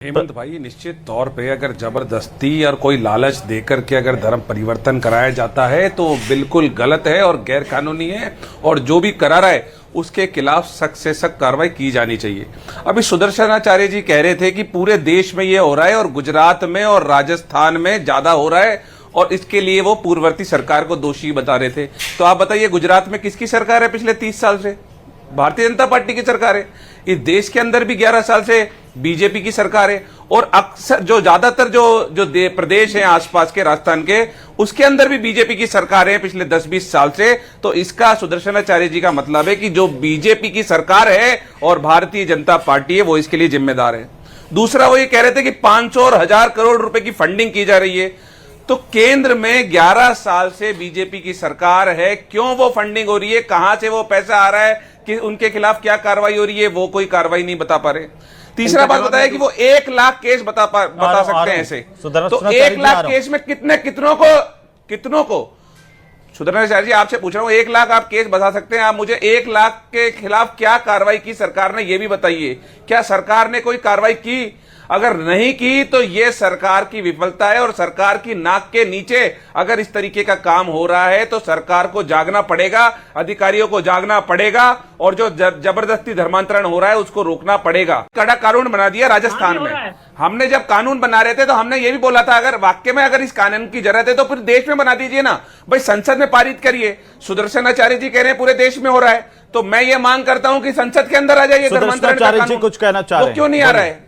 हेमंत भाई, निश्चित तौर पे अगर जबरदस्ती और कोई लालच देकर के अगर धर्म परिवर्तन कराया जाता है तो बिल्कुल गलत है और गैर कानूनी है, और जो भी करा रहा है उसके खिलाफ सख्त से सख्त कार्रवाई की जानी चाहिए। अभी सुदर्शनाचार्य जी कह रहे थे कि पूरे देश में ये हो रहा है और गुजरात में और राजस्थान में ज्यादा हो रहा है, और इसके लिए वो पूर्ववर्ती सरकार को दोषी बता रहे थे। तो आप बताइए, गुजरात में किसकी सरकार है पिछले 30 साल से? भारतीय जनता पार्टी की सरकार है। इस देश के अंदर भी 11 साल से बीजेपी की सरकार है, और अक्सर जो ज्यादातर जो प्रदेश हैं आसपास के, राजस्थान के, उसके अंदर भी बीजेपी की सरकार है पिछले 10-20 साल से। तो इसका सुदर्शनाचार्य जी का मतलब है कि जो बीजेपी की सरकार है और भारतीय जनता पार्टी है वो इसके लिए जिम्मेदार है। दूसरा, वो ये कह रहे थे कि 500 और 1000 करोड़ रुपए की फंडिंग की जा रही है। तो केंद्र में 11 साल से बीजेपी की सरकार है, क्यों वो फंडिंग हो रही है, कहां से वो पैसा आ रहा है, कि उनके खिलाफ क्या कार्रवाई हो रही है, वो कोई कार्रवाई नहीं बता पा रहे। तीसरा बात बताया कि वो 1 लाख केस बता सकते हैं ऐसे। तो 1 लाख केस में कितनों को सुदर्शनाचार्य जी आपसे पूछ रहा हूं, 1 लाख आप केस बता सकते हैं? आप मुझे 1 लाख के खिलाफ क्या कार्रवाई की सरकार ने, यह भी बताइए। क्या सरकार ने कोई कार्रवाई की? अगर नहीं की तो यह सरकार की विफलता है, और सरकार की नाक के नीचे अगर इस तरीके का काम हो रहा है तो सरकार को जागना पड़ेगा, अधिकारियों को जागना पड़ेगा, और जो जबरदस्ती धर्मांतरण हो रहा है उसको रोकना पड़ेगा। कड़ा कानून बना दिया राजस्थान में। हमने जब कानून बना रहे थे तो हमने ये भी बोला था, अगर वाक्य में अगर इस कानून की जरूरत है तो फिर देश में बना दीजिए ना भाई, संसद में पारित करिए। सुदर्शनाचार्य जी कह रहे हैं पूरे देश में हो रहा है, तो मैं ये मांग करता हूं कि संसद के अंदर आ जाइए धर्मांतरण का कानून। कुछ कहना चाह रहे हैं, क्यों नहीं आ रहा है?